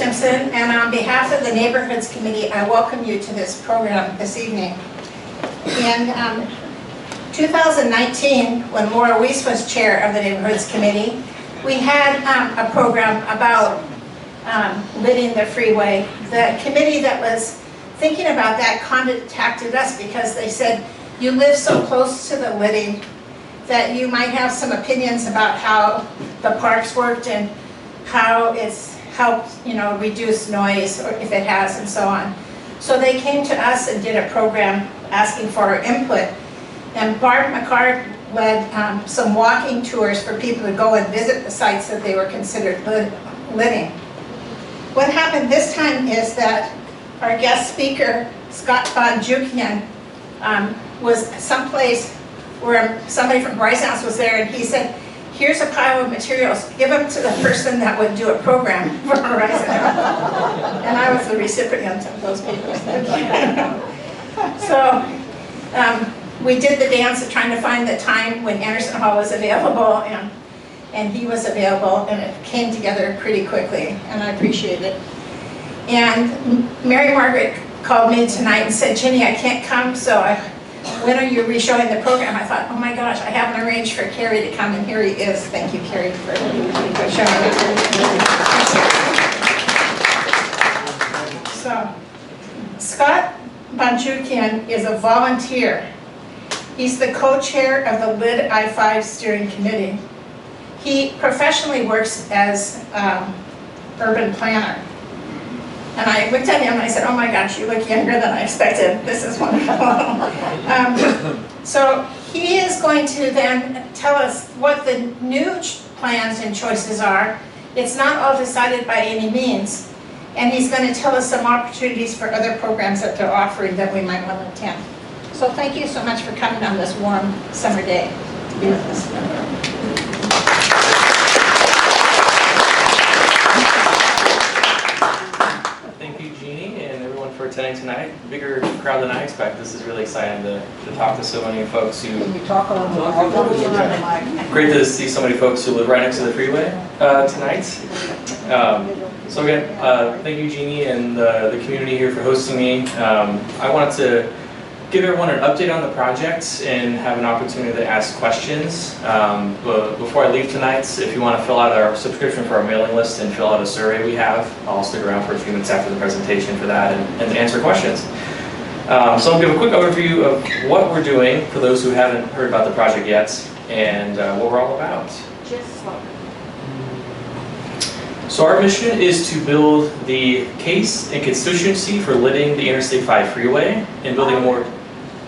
Stimpson, and on behalf of the Neighborhoods Committee, I welcome you to this program this evening. In 2019, when Laura Weiss was chair of the Neighborhoods Committee, we had a program about lidding the freeway. The committee that was thinking about that contacted us because they said, you live so close to the lidding that you might have some opinions about how the parks worked and how it's helped, reduce noise, or if it has, and so on. So they came to us and did a program asking for our input. And Barb McCart led some walking tours for people to go and visit the sites that they were considered lidding. What happened this time is that our guest speaker, Scott Bonjukian, was someplace where somebody from Bryce House was there, and he said, here's a pile of materials, give them to the person that would do a program for Horizon. And I was the recipient of those people. So we did the dance of trying to find the time when Anderson Hall was available, and he was available, and it came together pretty quickly, and I appreciate it. And Mary Margaret called me tonight and said, Ginny, I can't come, so when are you re-showing the program? I thought, oh my gosh, I haven't arranged for Carrie to come, and here he is. Thank you, Carrie, for showing it. So, Scott Bonjukian is a volunteer. He's the co-chair of the LID I-5 steering committee. He professionally works as urban planner. And I looked at him and I said, oh my gosh, you look younger than I expected. This is wonderful. So he is going to then tell us what the new plans and choices are. It's not all decided by any means. And he's going to tell us some opportunities for other programs that they're offering that we might want to attend. So thank you so much for coming on this warm summer day to be with us. For attending tonight. Bigger crowd than I expect. This is really exciting to talk to so many folks who... Great to see so many folks who live right next to the freeway tonight. So again, thank you, Gini, and the community here for hosting me. I wanted to give everyone an update on the project and have an opportunity to ask questions. But before I leave tonight, if you want to fill out our subscription for our mailing list and fill out a survey we have, I'll stick around for a few minutes after the presentation for that and to answer questions. So I'll give a quick overview of what we're doing for those who haven't heard about the project yet and what we're all about. So our mission is to build the case and constituency for lidding the Interstate 5 freeway and building a more...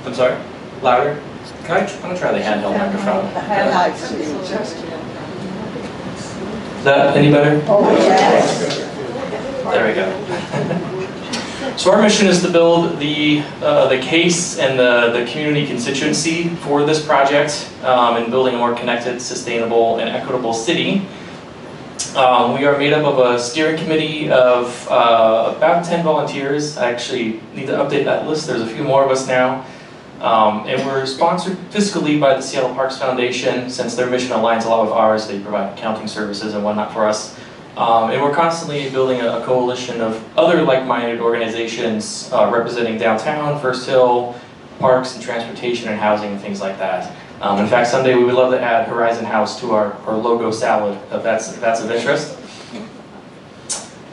I'm sorry? Louder? I'm going to try the handheld microphone. Is that any better? There we go. So our mission is to build the case and the community constituency for this project and building a more connected, sustainable, and equitable city. We are made up of a steering committee of about 10 volunteers. I actually need to update that list. There's a few more of us now. And we're sponsored fiscally by the Seattle Parks Foundation. Since their mission aligns a lot with ours, they provide accounting services and whatnot for us. And we're constantly building a coalition of other like-minded organizations representing downtown, First Hill, parks and transportation and housing and things like that. In fact, someday we would love to add Horizon House to our logo salad, if that's of interest.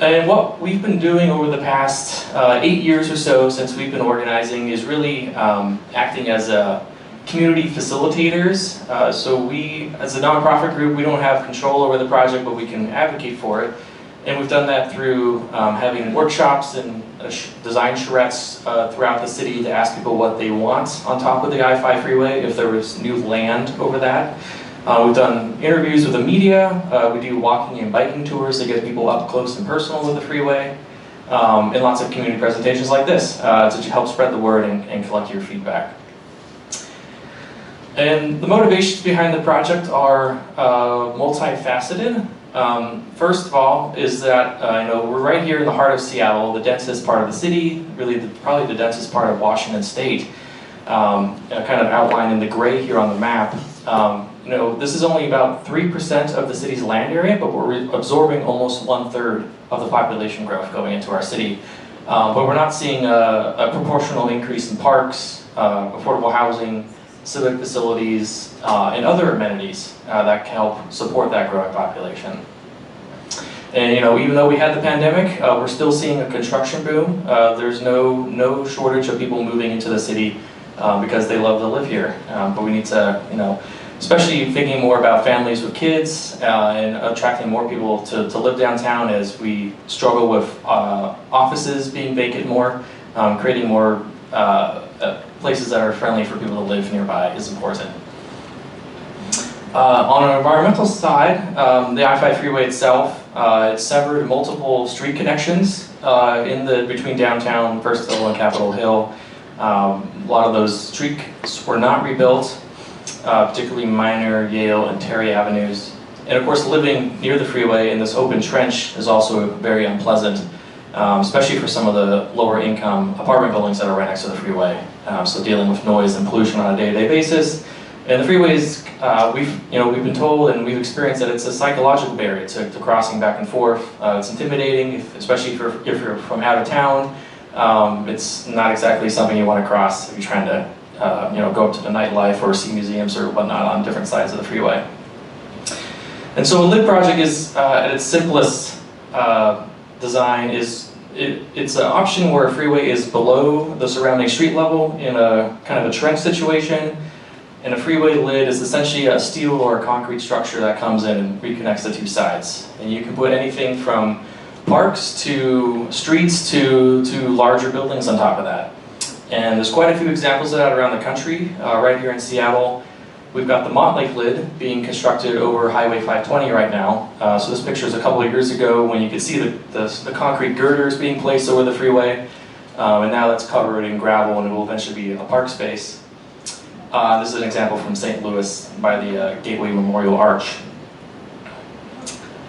And what we've been doing over the past 8 years or so since we've been organizing is really acting as community facilitators. So we, as a nonprofit group, we don't have control over the project, but we can advocate for it. And we've done that through having workshops and design charrettes throughout the city to ask people what they want on top of the I-5 freeway, if there was new land over that. We've done interviews with the media. We do walking and biking tours to get people up close and personal with the freeway. And lots of community presentations like this to help spread the word and collect your feedback. And the motivations behind the project are multifaceted. First of all is that we're right here in the heart of Seattle, the densest part of the city, really probably the densest part of Washington State. kind of outlined in the gray here on the map. This is only about 3% of the city's land area, but we're absorbing almost 1/3 of the population growth going into our city. But we're not seeing a proportional increase in parks, affordable housing, civic facilities, and other amenities that can help support that growing population. And even though we had the pandemic, we're still seeing a construction boom. There's no shortage of people moving into the city because they love to live here. But we need to, especially thinking more about families with kids and attracting more people to live downtown as we struggle with offices being vacant more, creating more places that are friendly for people to live nearby is important. On an environmental side, the I-5 freeway itself, it severed multiple street connections between downtown, First Hill and Capitol Hill. A lot of those streets were not rebuilt, particularly Minor, Yale, and Terry Avenues. And of course, living near the freeway in this open trench is also very unpleasant, especially for some of the lower income apartment buildings that are right next to the freeway. So dealing with noise and pollution on a day-to-day basis. And the freeways, we've been told and we've experienced that it's a psychological barrier to crossing back and forth. It's intimidating, especially if you're from out of town. It's not exactly something you want to cross if you're trying to go up to the nightlife or see museums or whatnot on different sides of the freeway. And so a lit project is, at its simplest design, it's an option where a freeway is below the surrounding street level in a kind of a trench situation. And a freeway lid is essentially a steel or a concrete structure that comes in and reconnects the two sides. And you can put anything from parks to streets to larger buildings on top of that. And there's quite a few examples of that around the country. Right here in Seattle, we've got the Montlake lid being constructed over Highway 520 right now. So this picture is a couple of years ago when you could see the concrete girders being placed over the freeway. And now that's covered in gravel and it will eventually be a park space. This is an example from St. Louis by the Gateway Memorial Arch.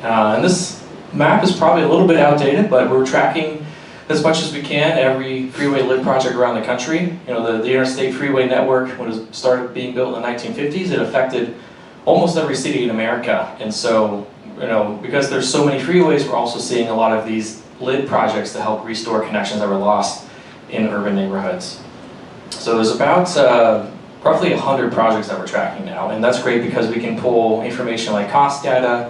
And this map is probably a little bit outdated, but we're tracking as much as we can every freeway lit project around the country. The interstate freeway network, when it started being built in the 1950s, it affected almost every city in America. And so, because there's so many freeways, we're also seeing a lot of these lit projects to help restore connections that were lost in urban neighborhoods. So there's about roughly 100 projects that we're tracking now, and that's great because we can pull information like cost data,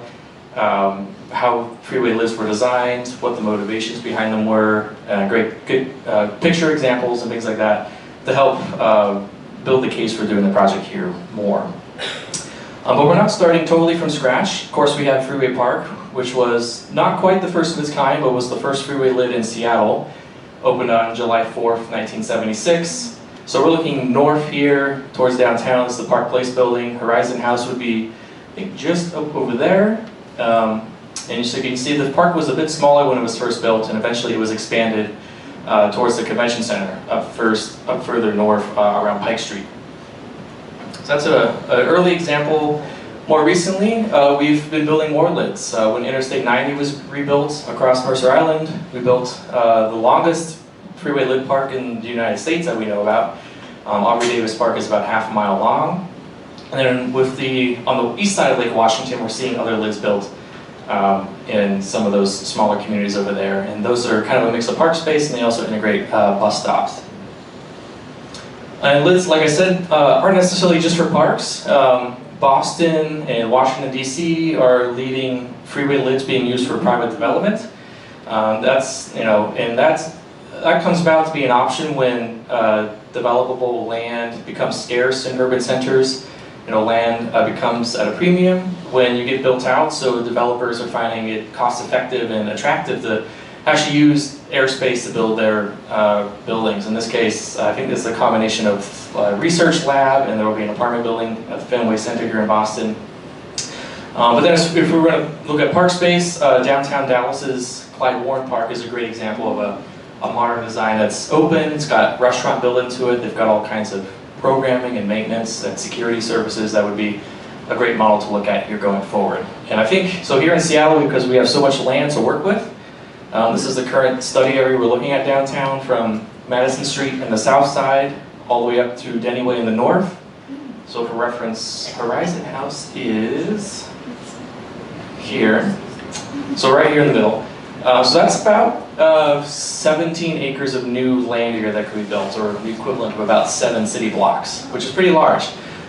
how freeway lids were designed, what the motivations behind them were, good picture examples and things like that to help build the case for doing the project here more. But we're not starting totally from scratch. Of course, we have Freeway Park, which was not quite the first of its kind, but was the first freeway lid in Seattle, opened on July 4th, 1976. So we're looking north here towards downtown. This is the Park Place building. Horizon House would be, I think, just up over there. And so you can see the park was a bit smaller when it was first built, and eventually it was expanded towards the convention center up further north around Pike Street. So that's an early example. More recently, we've been building more lids. When Interstate 90 was rebuilt across Mercer Island, we built the longest freeway lid park in the United States that we know about. Aubrey Davis Park is about half a mile long. And then on the east side of Lake Washington, we're seeing other lids built in some of those smaller communities over there. And those are kind of a mix of park space, and they also integrate bus stops. And lids, like I said, aren't necessarily just for parks. Boston and Washington, D.C. are leading freeway lids being used for private development. That comes about to be an option when developable land becomes scarce in urban centers. Land becomes at a premium when you get built out, so developers are finding it cost effective and attractive to actually use airspace to build their buildings. In this case, I think this is a combination of a research lab, and there will be an apartment building at the Fenway Center here in Boston. But then if we were going to look at park space, downtown Dallas's Clyde Warren Park is a great example of a modern design that's open. It's got a restaurant built into it. They've got all kinds of programming and maintenance and security services. That would be a great model to look at here going forward. And I think, so here in Seattle, because we have so much land to work with, this is the current study area we're looking at downtown from Madison Street and the south side all the way up to Denny Way in the north. So for reference, Horizon House is here. So right here in the middle. So that's about 17 acres of new land here that could be built, or the equivalent of about 7 city blocks, which is pretty large.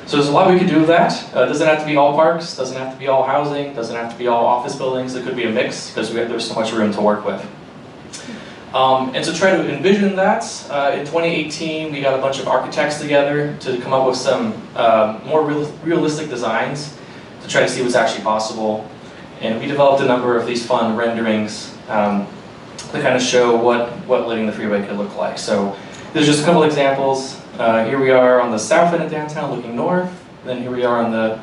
So there's a lot we could do with that. It doesn't have to be all parks, doesn't have to be all housing, doesn't have to be all office buildings. It could be a mix because there's so much room to work with. And to try to envision that, in 2018 we got a bunch of architects together to come up with some more realistic designs to try to see what's actually possible. And we developed a number of these fun renderings to kind of show what living the freeway could look like. So there's just a couple examples. Here we are on the south end of downtown looking north, and then here we are on the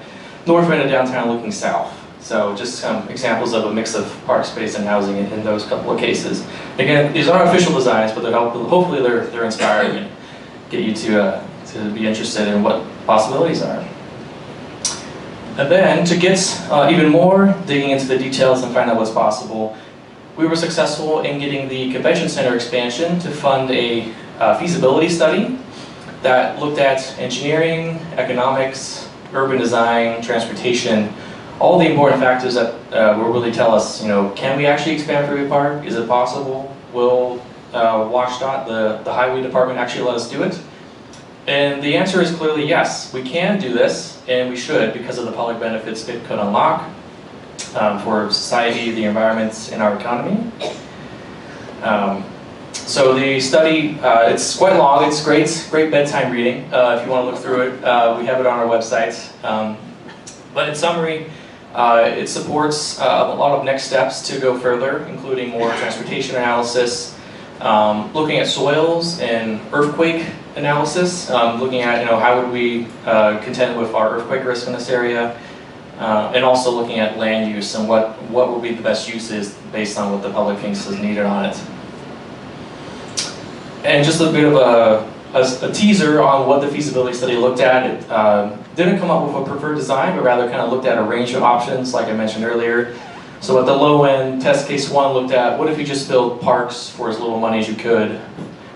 north end of downtown looking south. So just some examples of a mix of park space and housing in those couple of cases. Again, these aren't official designs, but hopefully they're inspiring and get you to be interested in what possibilities are. And then to get even more digging into the details and find out what's possible, we were successful in getting the convention center expansion to fund a feasibility study that looked at engineering, economics, urban design, transportation, all the important factors that will really tell us, can we actually expand Freeway Park? Is it possible? Will WashDOT, the highway department, actually let us do it? And the answer is clearly yes, we can do this, and we should, because of the public benefits it could unlock for society, the environment, and our economy. So the study, it's quite long, it's great bedtime reading. If you want to look through it, we have it on our website. But in summary, it supports a lot of next steps to go further, including more transportation analysis, looking at soils and earthquake analysis, looking at how would we contend with our earthquake risk in this area, and also looking at land use and what would be the best uses based on what the public thinks is needed on it. And just a bit of a teaser on what the feasibility study looked at. It didn't come up with a preferred design, but rather kind of looked at a range of options, like I mentioned earlier. So at the low end, test case 1 looked at what if you just build parks for as little money as you could.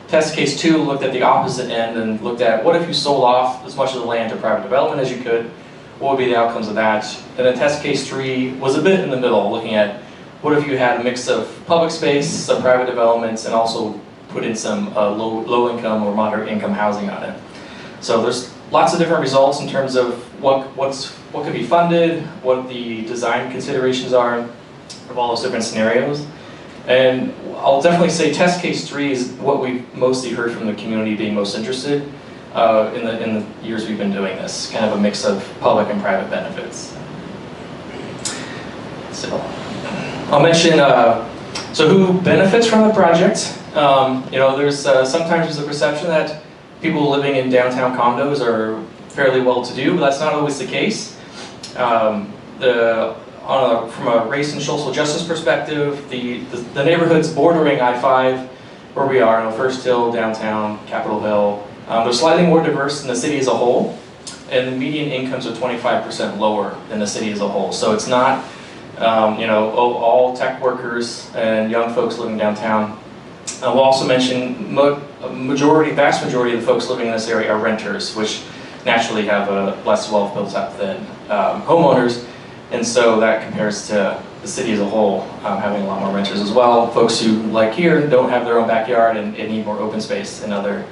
Test case 2 looked at the opposite end and looked at what if you sold off as much of the land to private development as you could. What would be the outcomes of that? And then test case 3 was a bit in the middle, looking at what if you had a mix of public space, some private developments, and also put in some low income or moderate income housing on it. So there's lots of different results in terms of what could be funded, what the design considerations are of all those different scenarios. And I'll definitely say test case 3 is what we've mostly heard from the community being most interested in the years we've been doing this, kind of a mix of public and private benefits. So I'll mention, so who benefits from the project? There's sometimes a perception that people living in downtown condos are fairly well-to-do, but that's not always the case. From a race and social justice perspective, the neighborhoods bordering I-5, where we are, First Hill, downtown, Capitol Hill, they're slightly more diverse than the city as a whole, and the median incomes are 25% lower than the city as a whole. So it's not, all tech workers and young folks living downtown. We'll also mention vast majority of the folks living in this area are renters, which naturally have less wealth built up than homeowners, and so that compares to the city as a whole having a lot more renters as well. Folks who, like here, don't have their own backyard and need more open space and other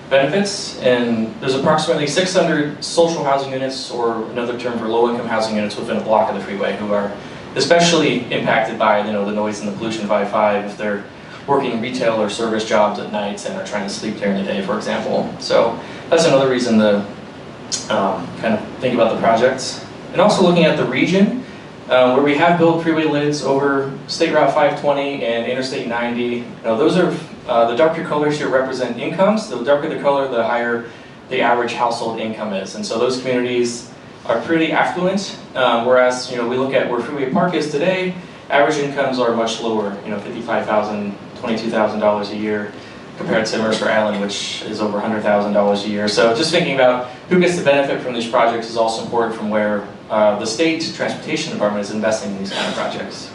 benefits. And there's approximately 600 social housing units, or another term for low-income housing units, within a block of the freeway, who are especially impacted by the noise and the pollution of I-5 if they're working retail or service jobs at night and are trying to sleep during the day, for example. So that's another reason to kind of think about the project. And also looking at the region, where we have built freeway lids over State Route 520 and Interstate 90. Those are, the darker colors here represent incomes. The darker the color, the higher the average household income is. And so those communities are pretty affluent, whereas we look at where Freeway Park is today, average incomes are much lower, $55,000, $22,000 a year, compared to Mercer Island, which is over $100,000 a year. So just thinking about who gets to benefit from these projects is also important from where the state transportation department is investing in these kind of projects.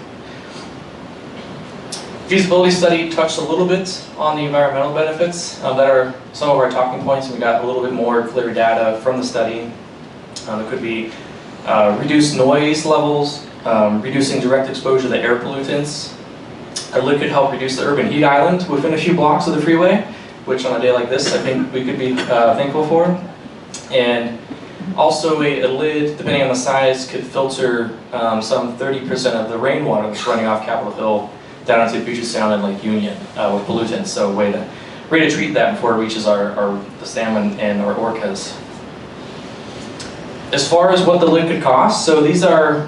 Feasibility study touched a little bit on the environmental benefits that are some of our talking points, and we got a little bit more clear data from the study. It could be reduced noise levels, reducing direct exposure to air pollutants. Our lid could help reduce the urban heat island within a few blocks of the freeway, which on a day like this I think we could be thankful for. And also a lid, depending on the size, could filter some 30% of the rainwater that's running off Capitol Hill down into Puget Sound and Lake Union with pollutants. So a way to treat that before it reaches the salmon and our orcas. As far as what the lid could cost, so these are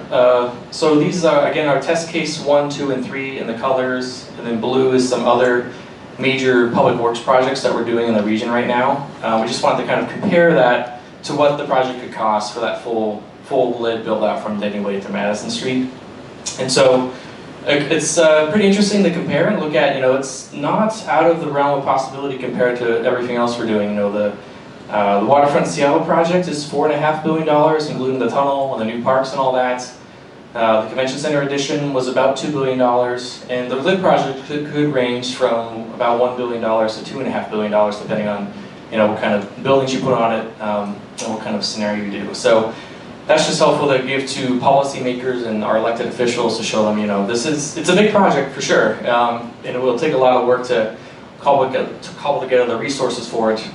again our test case 1, 2, and 3 in the colors, and then blue is some other major public works projects that we're doing in the region right now. We just wanted to kind of compare that to what the project could cost for that full lid build out from Dinwiddie to Madison Street. And so it's pretty interesting to compare and look at. It's not out of the realm of possibility compared to everything else we're doing. The Waterfront Seattle project is $4.5 billion, including the tunnel and the new parks and all that. The Convention Center addition was about $2 billion, and the lid project could range from about $1 billion to $2.5 billion, depending on what kind of buildings you put on it and what kind of scenario you do. So that's just helpful to give to policymakers and our elected officials to show them, it's a big project for sure, and it will take a lot of work to cobble together the resources for it.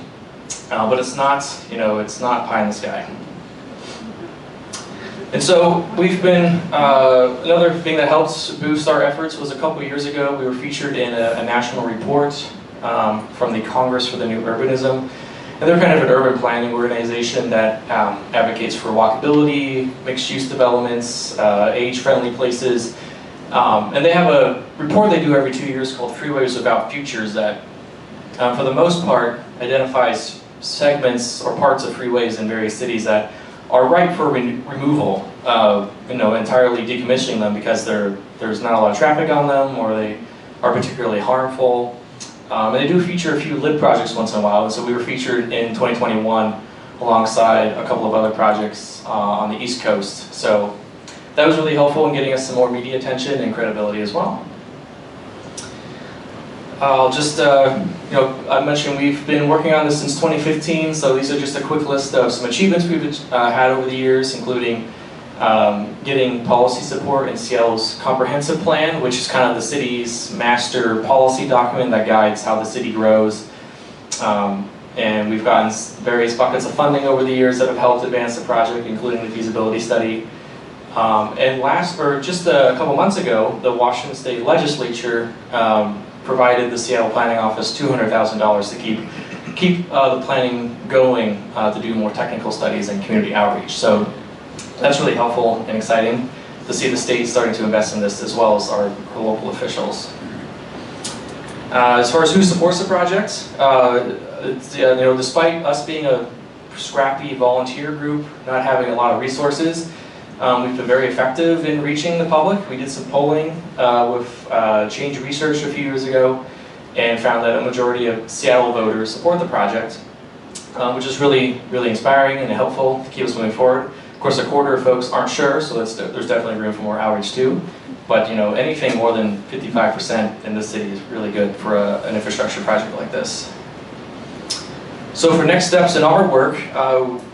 But it's not, it's not pie in the sky. And so we've been, another thing that helps boost our efforts was a couple years ago, we were featured in a national report from the Congress for the New Urbanism. And they're kind of an urban planning organization that advocates for walkability, mixed-use developments, age-friendly places. And they have a report they do every 2 years called Freeways Without Futures that, for the most part, identifies segments or parts of freeways in various cities that are ripe for removal, entirely decommissioning them because there's not a lot of traffic on them or they are particularly harmful. And they do feature a few lid projects once in a while, and so we were featured in 2021 alongside a couple of other projects on the East Coast. So that was really helpful in getting us some more media attention and credibility as well. I'll just, I mentioned we've been working on this since 2015, so these are just a quick list of some achievements we've had over the years, including getting policy support in Seattle's comprehensive plan, which is kind of the city's master policy document that guides how the city grows. And we've gotten various buckets of funding over the years that have helped advance the project, including the feasibility study. And just a couple months ago, the Washington State Legislature provided the Seattle Planning Office $200,000 to keep the planning going to do more technical studies and community outreach. So that's really helpful and exciting to see the state starting to invest in this as well as our local officials. As far as who supports the project, despite us being a scrappy volunteer group, not having a lot of resources, we've been very effective in reaching the public. We did some polling with Change Research a few years ago and found that a majority of Seattle voters support the project, which is really, really inspiring and helpful to keep us moving forward. Of course, a quarter of folks aren't sure, so there's definitely room for more outreach too. But anything more than 55% in this city is really good for an infrastructure project like this. So for next steps in our work,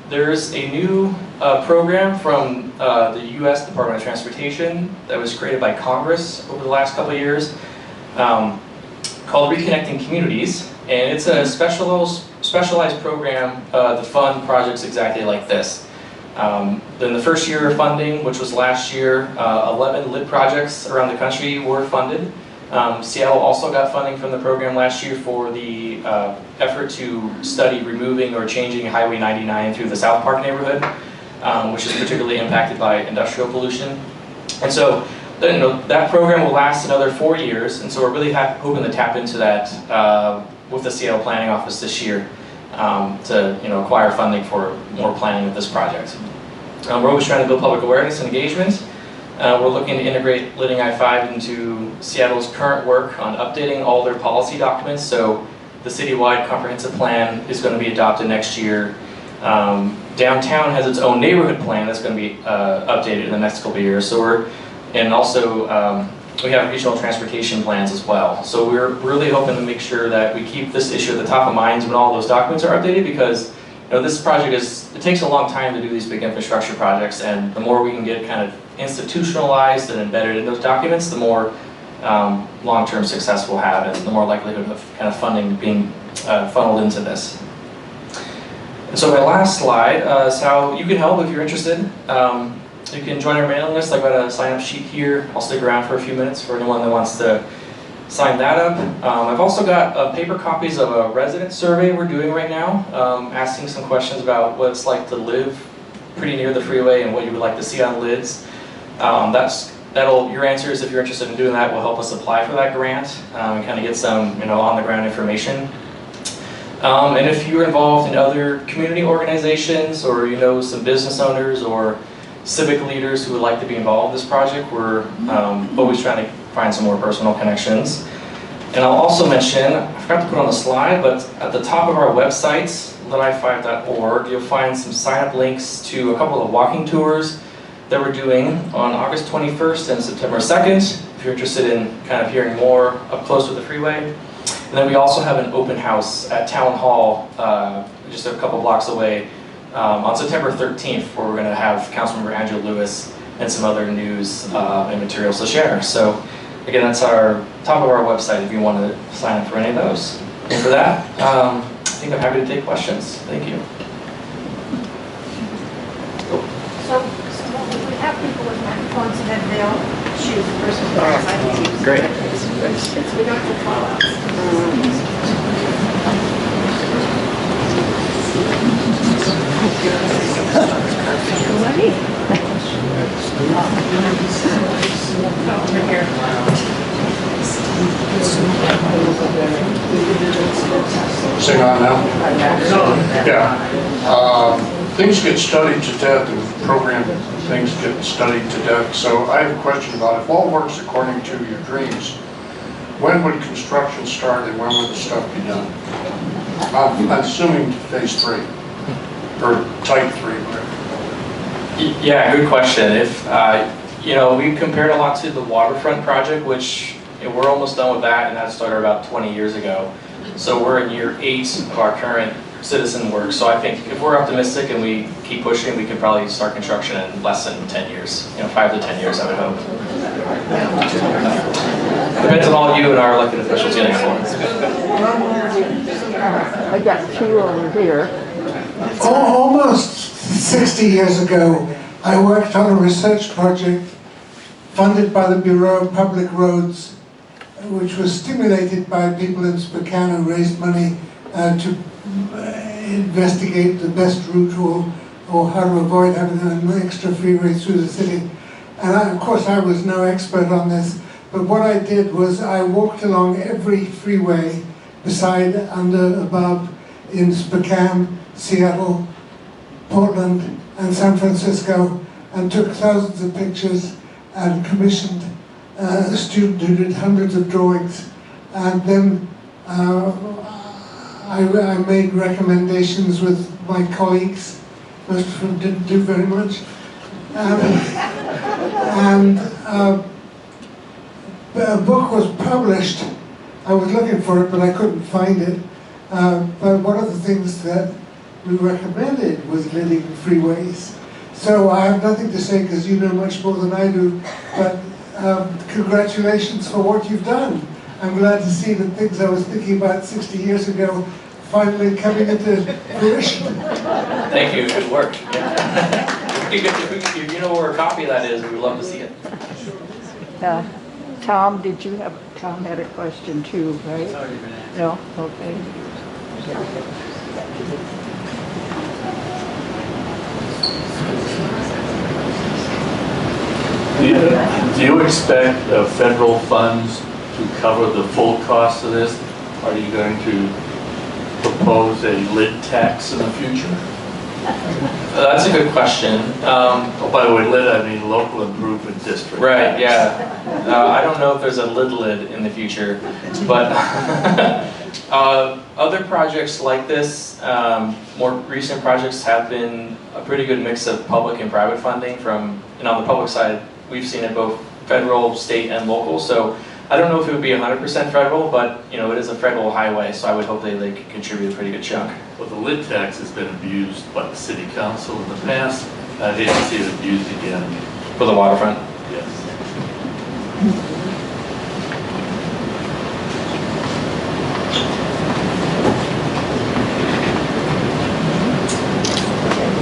there's a new program from the U.S. Department of Transportation that was created by Congress over the last couple of years called Reconnecting Communities. And it's a specialized program to fund projects exactly like this. In the first year of funding, which was last year, 11 lit projects around the country were funded. Seattle also got funding from the program last year for the effort to study removing or changing Highway 99 through the South Park neighborhood, which is particularly impacted by industrial pollution. And so that program will last another 4 years, and so we're really hoping to tap into that with the Seattle Planning Office this year to acquire funding for more planning of this project. We're always trying to build public awareness and engagement. We're looking to integrate Living I-5 into Seattle's current work on updating all their policy documents. So the citywide comprehensive plan is going to be adopted next year. Downtown has its own neighborhood plan that's going to be updated in the next couple of years. So we have regional transportation plans as well. So we're really hoping to make sure that we keep this issue at the top of minds when all those documents are updated, because this project it takes a long time to do these big infrastructure projects, and the more we can get kind of institutionalized and embedded in those documents, the more long-term success we'll have, and the more likelihood of kind of funding being funneled into this. And so my last slide is how you can help if you're interested. You can join our mailing list. I've got a sign-up sheet here. I'll stick around for a few minutes for anyone that wants to sign that up. I've also got paper copies of a resident survey we're doing right now, asking some questions about what it's like to live pretty near the freeway and what you would like to see on lids. Your answers, if you're interested in doing that, will help us apply for that grant and kind of get some on-the-ground information. And if you're involved in other community organizations, or some business owners or civic leaders who would like to be involved in this project, we're always trying to find some more personal connections. And I'll also mention, I forgot to put on the slide, but at the top of our website, lidi5.org, you'll find some sign-up links to a couple of walking tours that we're doing on August 21st and September 2nd, if you're interested in kind of hearing more up close with the freeway. And then we also have an open house at Town Hall, just a couple blocks away, on September 13th, where we're going to have Councilmember Andrew Lewis and some other news and materials to share. So again, that's our top of our website if you want to sign up for any of those. And for that, I think I'm happy to take questions. Thank you. So we have people with microphones, and then they'll choose the person who wants to use. Great. We don't have call-outs. Sing on now? Yeah. Things get studied to death, and program things get studied to death. So I have a question about, if all works according to your dreams, when would construction start and when would the stuff be done? I'm assuming phase 3 or type 3. Yeah, good question. If we compared a lot to the waterfront project, which we're almost done with that, and that started about 20 years ago. So we're in year 8 of our current citizen work. So I think if we're optimistic and we keep pushing, we can probably start construction in less than 10 years. 5 to 10 years, I would hope. Depends on all you and our elected officials getting influence. I got 2 over here. Almost 60 years ago, I worked on a research project funded by the Bureau of Public Roads, which was stimulated by people in Spokane who raised money to investigate the best route or how to avoid having an extra freeway through the city. And of course I was no expert on this, but what I did was I walked along every freeway, beside, under, above, in Spokane, Seattle, Portland, and San Francisco, and took thousands of pictures and commissioned a student who did hundreds of drawings. And then I made recommendations with my colleagues. Most of them didn't do very much. A book was published. I was looking for it, but I couldn't find it. But one of the things that we recommended was lidding freeways. So I have nothing to say because you know much more than I do, but congratulations for what you've done. I'm glad to see that things I was thinking about 60 years ago finally coming into fruition. Thank you, good work. If you know where a copy of that is, we would love to see it. Tom, Tom had a question too, right? No? Okay. Do you expect federal funds to cover the full cost of this? Are you going to propose a lid tax in the future? That's a good question. Oh, by the way, lid, I mean local improvement district. Right, yeah. I don't know if there's a lid in the future, but other projects like this, more recent projects have been a pretty good mix of public and private funding from, on the public side, we've seen it both federal, state, and local. So I don't know if it would be 100% federal, but you know, it is a federal highway, so I would hope they could contribute a pretty good chunk. Well, the lid tax has been abused by the city council in the past. I'd hate to see it abused again. For the waterfront. Yes.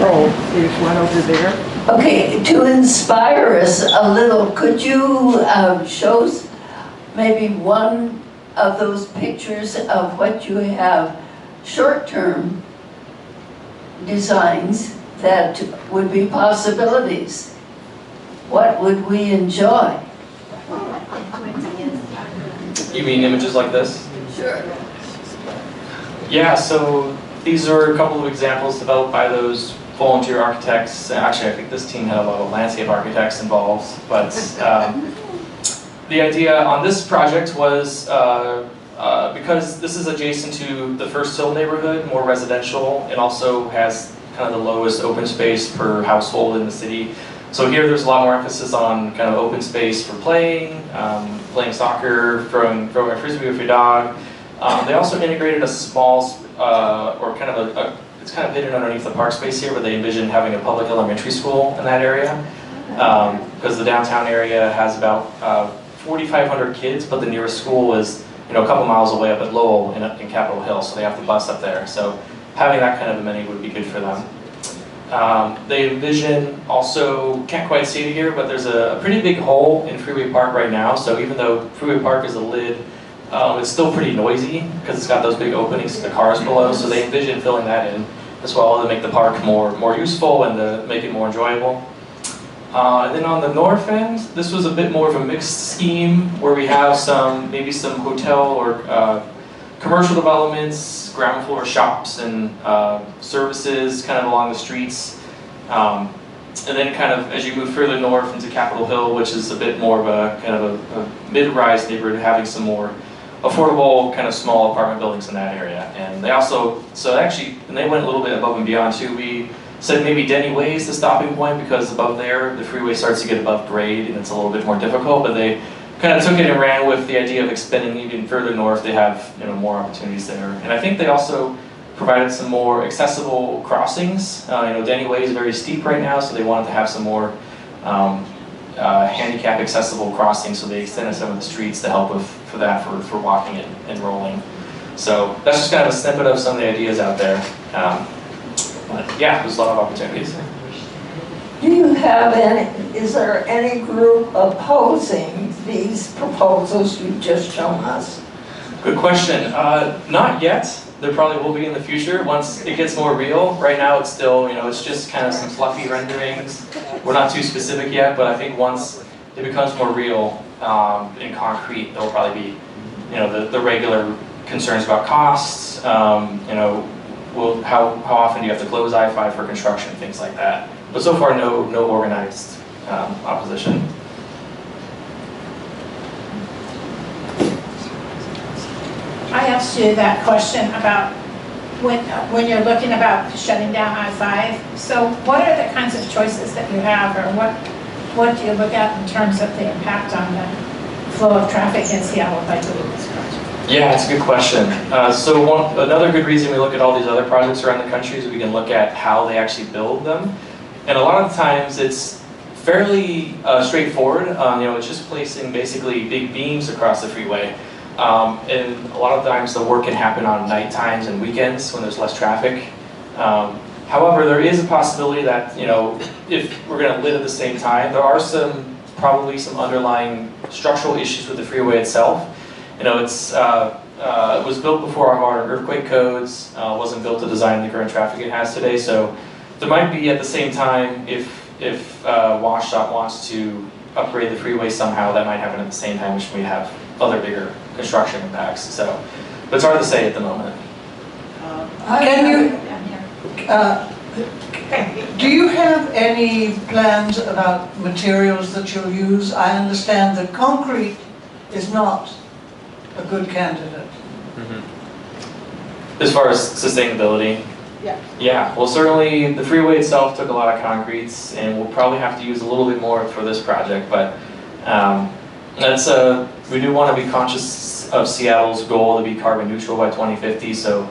Oh, there's one over there. Okay, to inspire us a little, could you show us maybe one of those pictures of what you have, short-term designs that would be possibilities? What would we enjoy? You mean images like this? Sure. Yeah, so these are a couple of examples developed by those volunteer architects. Actually, I think this team had a lot of landscape architects involved, but the idea on this project was because this is adjacent to the First Hill neighborhood, more residential, it also has kind of the lowest open space per household in the city. So here there's a lot more emphasis on kind of open space for playing, playing soccer, throwing a frisbee with your dog. They also integrated a small, or kind of it's kind of hidden underneath the park space here, but they envisioned having a public elementary school in that area. Because the downtown area has about 4,500 kids, but the nearest school is a couple miles away up at Lowell in Capitol Hill, so they have to bus up there. So having that kind of amenity would be good for them. They envision also, can't quite see it here, but there's a pretty big hole in Freeway Park right now. So even though Freeway Park is a lid, it's still pretty noisy because it's got those big openings to the cars below. So they envision filling that in as well to make the park more useful and to make it more enjoyable. And then on the north end, this was a bit more of a mixed scheme where we have maybe some hotel or commercial developments, ground floor shops and services kind of along the streets. And then kind of as you move further north into Capitol Hill, which is a bit more of a kind of a mid-rise neighborhood, having some more affordable kind of small apartment buildings in that area. And they also, and they went a little bit above and beyond too. We said maybe Denny Way is the stopping point because above there, the freeway starts to get above grade and it's a little bit more difficult, but they kind of took it and ran with the idea of expanding even further north. They have more opportunities there. And I think they also provided some more accessible crossings. Denny Way is very steep right now, so they wanted to have some more handicap accessible crossings, so they extended some of the streets to help for for walking and rolling. So that's just kind of a snippet of some of the ideas out there. But yeah, there's a lot of opportunities. Do you have is there any group opposing these proposals you've just shown us? Good question. Not yet. There probably will be in the future once it gets more real. Right now it's still, it's just kind of some fluffy renderings. We're not too specific yet, but I think once it becomes more real in concrete, there will probably be, the regular concerns about costs, how often do you have to close I-5 for construction, things like that. But so far, no organized opposition. I asked you that question about when you're looking about shutting down I-5. So what are the kinds of choices that you have, or what do you look at in terms of the impact on the flow of traffic in Seattle by doing this project? Yeah, it's a good question. Another good reason we look at all these other projects around the country is we can look at how they actually build them. And a lot of times it's fairly straightforward. It's just placing basically big beams across the freeway. And a lot of times the work can happen on night times and weekends when there's less traffic. However, there is a possibility that, if we're going to lit at the same time, there are probably some underlying structural issues with the freeway itself. It was built before our modern earthquake codes, wasn't built to design the current traffic it has today. So there might be at the same time, if WashDOT wants to upgrade the freeway somehow, that might happen at the same time, which may have other bigger construction impacts. So, but it's hard to say at the moment. Do you have any plans about materials that you'll use? I understand that concrete is not a good candidate. Mm-hmm. As far as sustainability? Yeah. Yeah, well certainly the freeway itself took a lot of concretes and we'll probably have to use a little bit more for this project, but We do want to be conscious of Seattle's goal to be carbon neutral by 2050. So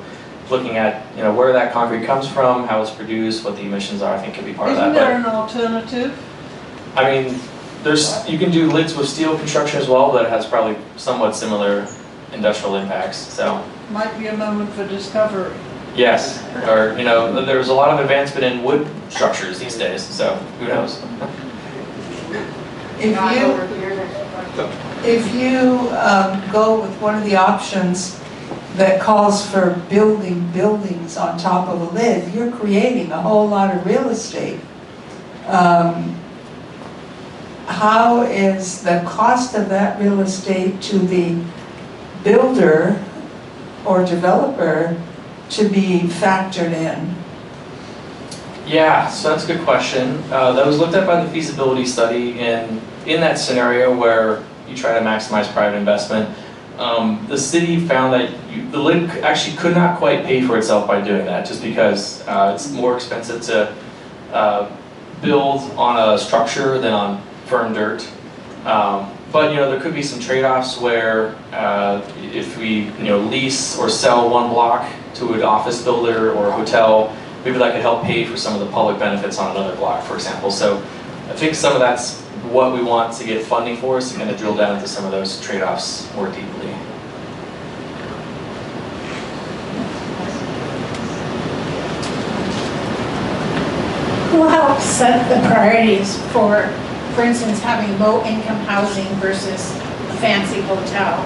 looking at where that concrete comes from, how it's produced, what the emissions are, I think could be part of that. Isn't there an alternative? I mean, you can do lids with steel construction as well, but it has probably somewhat similar industrial impacts. So Might be a moment for discovery. yes, or there's a lot of advancement in wood structures these days. So who knows? If you go with one of the options that calls for building buildings on top of a lid, you're creating a whole lot of real estate. How is the cost of that real estate to the builder or developer to be factored in? Yeah, so that's a good question. That was looked at by the feasibility study, and in that scenario where you try to maximize private investment, the city found that the lid actually could not quite pay for itself by doing that, just because it's more expensive to build on a structure than on firm dirt. But there could be some trade-offs where if we lease or sell one block to an office builder or a hotel, maybe that could help pay for some of the public benefits on another block, for example. So I think some of that's what we want to get funding for, is to kind of drill down into some of those trade-offs more deeply. Who helps set the priorities for instance, having low-income housing versus a fancy hotel,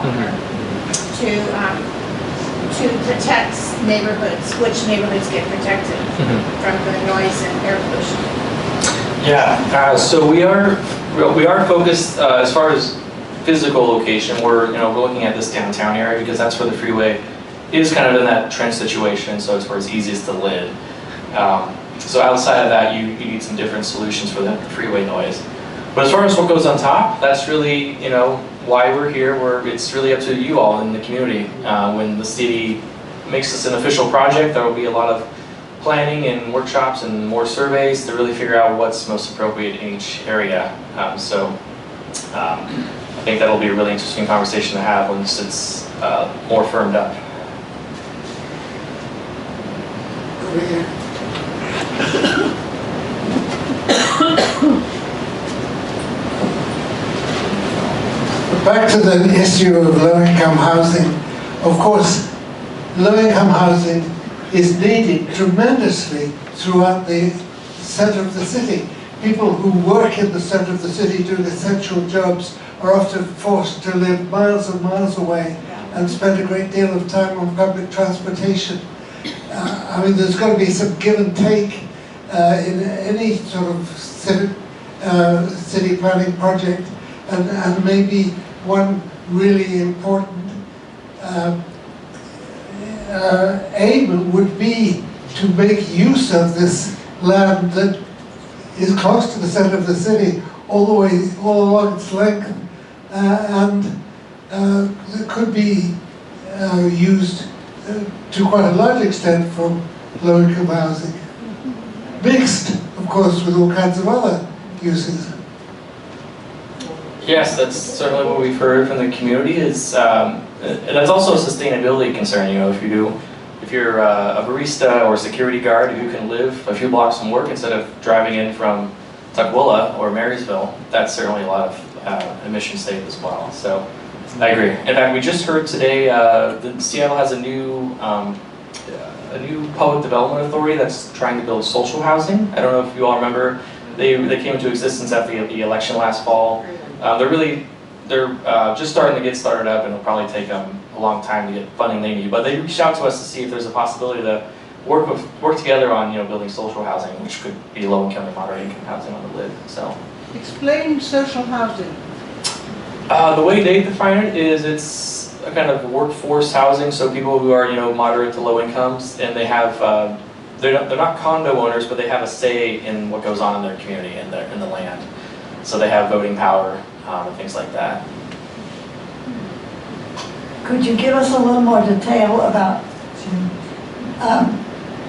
to protect neighborhoods? Which neighborhoods get protected from the noise and air pollution? Yeah, so we are focused as far as physical location. We're looking at this downtown area because that's where the freeway is kind of in that trench situation. So it's where it's easiest to live. So outside of that, you need some different solutions for the freeway noise. But as far as what goes on top, that's really, why we're here. It's really up to you all in the community. When the city makes this an official project, there will be a lot of planning and workshops and more surveys to really figure out what's most appropriate in each area. I think that'll be a really interesting conversation to have once it's more firmed up. Back to the issue of low-income housing. Of course, low-income housing is needed tremendously throughout the center of the city. People who work in the center of the city doing essential jobs are often forced to live miles and miles away and spend a great deal of time on public transportation. There's got to be some give and take in any sort of city planning project, and maybe one really important aim would be to make use of this land that is close to the center of the city, all along its length, and it could be used to quite a large extent for low-income housing, mixed, of course, with all kinds of other uses. Yes, that's certainly what we've heard from the community. Is that's also a sustainability concern. If you're a barista or a security guard who can live a few blocks from work instead of driving in from Tukwila or Marysville, that's certainly a lot of emission save as well. So I agree. In fact, we just heard today Seattle has a new public development authority that's trying to build social housing. I don't know if you all remember. They came into existence after the election last fall. They're just starting to get started up, and it'll probably take them a long time to get funding they need. But they reached out to us to see if there's a possibility to work together on building social housing, which could be low-income and moderate-income housing on the lid. So, explain social housing. The way they define it is it's a kind of workforce housing, so people who are moderate to low incomes, and they have they're not condo owners, but they have a say in what goes on in their community and in the land. So they have voting power and things like that. Could you give us a little more detail about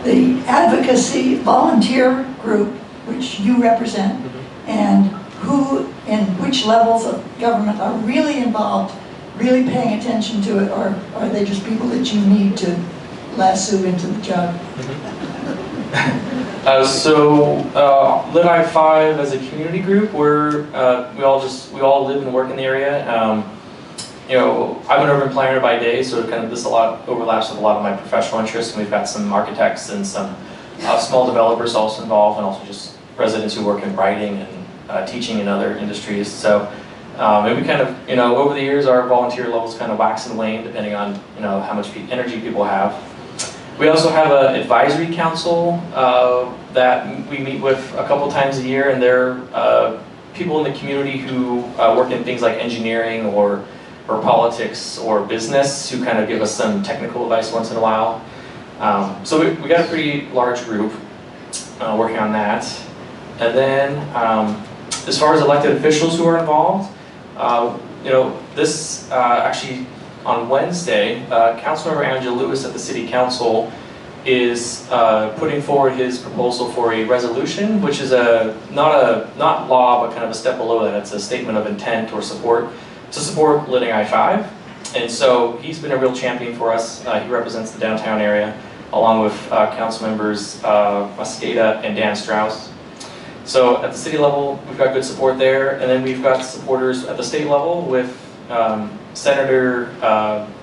the advocacy volunteer group which you represent, and who in which levels of government are really involved, really paying attention to it, or are they just people that you need to lasso into the job? Lit I-5 as a community group, we all live and work in the area. You know, I'm an urban planner by day, so this a lot overlaps with a lot of my professional interests, and we've got some architects and some small developers also involved, and also just residents who work in writing and teaching in other industries. So, and we you know, over the years, our volunteer levels kind of wax and wane depending on, you know, how much energy people have. We also have an advisory council that we meet with a couple times a year, and they're people in the community who work in things like engineering or politics or business, who kind of give us some technical advice once in a while. So we got a pretty large group working on that. And then as far as elected officials who are involved, you know, this actually on Wednesday, Councilmember Angela Lewis at the City Council is putting forward his proposal for a resolution, which is not law, but kind of a step below that. It's a statement of intent or support to support Lit I-5. And so he's been a real champion for us. He represents the downtown area, along with council members Mosqueda and Dan Strauss. So at the city level, we've got good support there, and then we've got supporters at the state level with Senator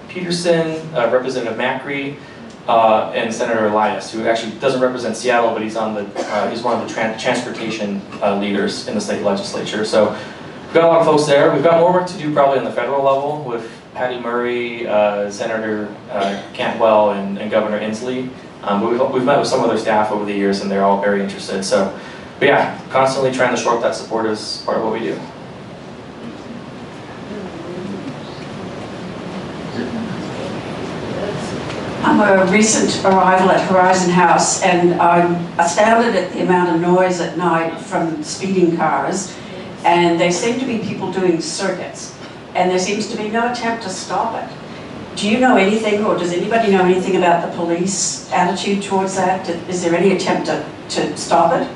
Peterson, Representative Macri, and Senator Elias, who actually doesn't represent Seattle, but he's one of the transportation leaders in the state legislature. So we've got a lot of folks there. We've got more work to do probably on the federal level with Patty Murray, Senator Cantwell, and Governor Inslee. But we've met with some of their staff over the years, and they're all very interested. So, but yeah, constantly trying to shore up that support is part of what we do. I'm a recent arrival at Horizon House, and I'm astounded at the amount of noise at night from speeding cars, and there seem to be people doing circuits, and there seems to be no attempt to stop it. Do you know anything, or does anybody know anything about the police attitude towards that? Is there any attempt to stop it?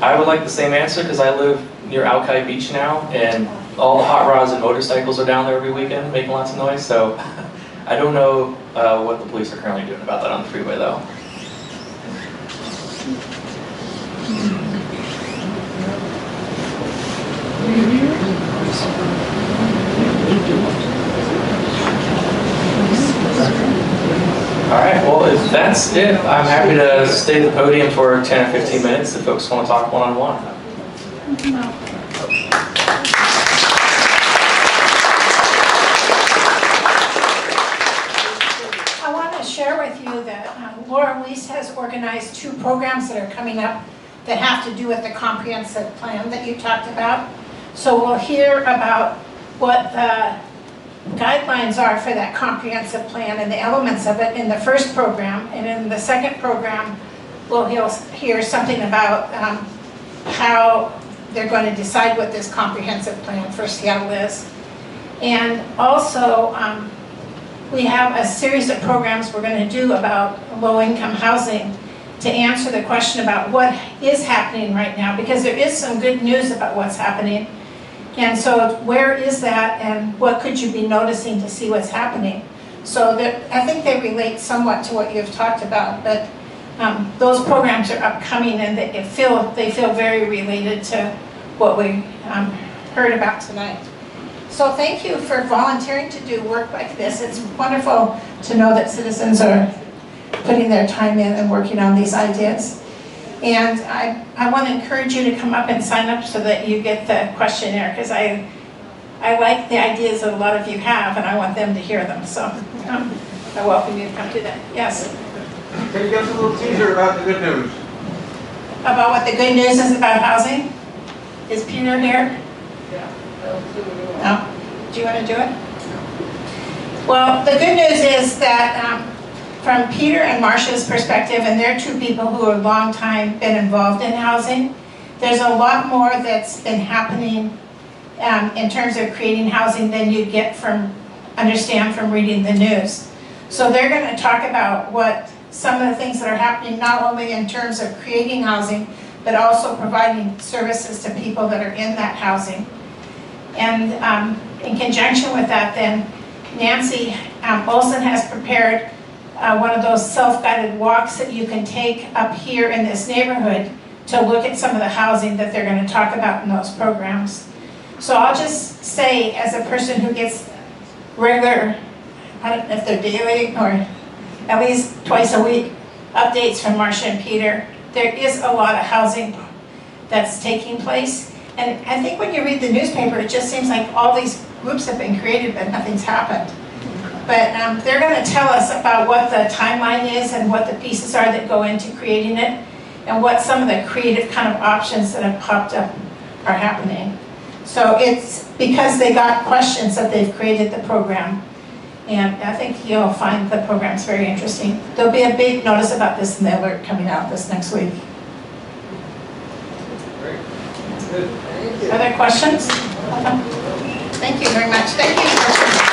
I would like the same answer, because I live near Alki Beach now, and all the hot rods and motorcycles are down there every weekend making lots of noise, so I don't know what the police are currently doing about that on the freeway, though. All right, well, if that's it, I'm happy to stay at the podium for 10 or 15 minutes if folks want to talk one-on-one. I want to share with you that Laura Weiss has organized 2 programs that are coming up that have to do with the comprehensive plan that you talked about. So we'll hear about what the guidelines are for that comprehensive plan and the elements of it in the first program. And in the second program, we'll hear something about how they're going to decide what this comprehensive plan for Seattle is. And also, we have a series of programs we're going to do about low-income housing to answer the question about what is happening right now, because there is some good news about what's happening. And so where is that, and what could you be noticing to see what's happening? So I think they relate somewhat to what you've talked about, but those programs are upcoming, and they feel very related to what we heard about tonight. So thank you for volunteering to do work like this. It's wonderful to know that citizens are putting their time in and working on these ideas. And I want to encourage you to come up and sign up so that you get the questionnaire, because I like the ideas that a lot of you have, and I want them to hear them. So I welcome you to come do that. Yes? Can you give us a little teaser about the good news? About what the good news is about housing? Is Peter here? No? Do you want to do it? Well, the good news is that from Peter and Marcia's perspective, and they're 2 people who have long time been involved in housing, there's a lot more that's been happening in terms of creating housing than you understand from reading the news. So they're going to talk about what some of the things that are happening, not only in terms of creating housing, but also providing services to people that are in that housing. And in conjunction with that, then Nancy Olson has prepared one of those self-guided walks that you can take up here in this neighborhood to look at some of the housing that they're going to talk about in those programs. So I'll just say, as a person who gets regular, I don't know if they're daily or at least twice a week, updates from Marcia and Peter, there is a lot of housing that's taking place. And I think when you read the newspaper, it just seems like all these groups have been created, but nothing's happened. But they're going to tell us about what the timeline is and what the pieces are that go into creating it, and what some of the creative kind of options that have popped up are happening. So it's because they got questions that they've created the program. And I think you'll find the program's very interesting. There'll be a big notice about this in the alert coming out this next week. Other questions? Thank you very much. Thank you.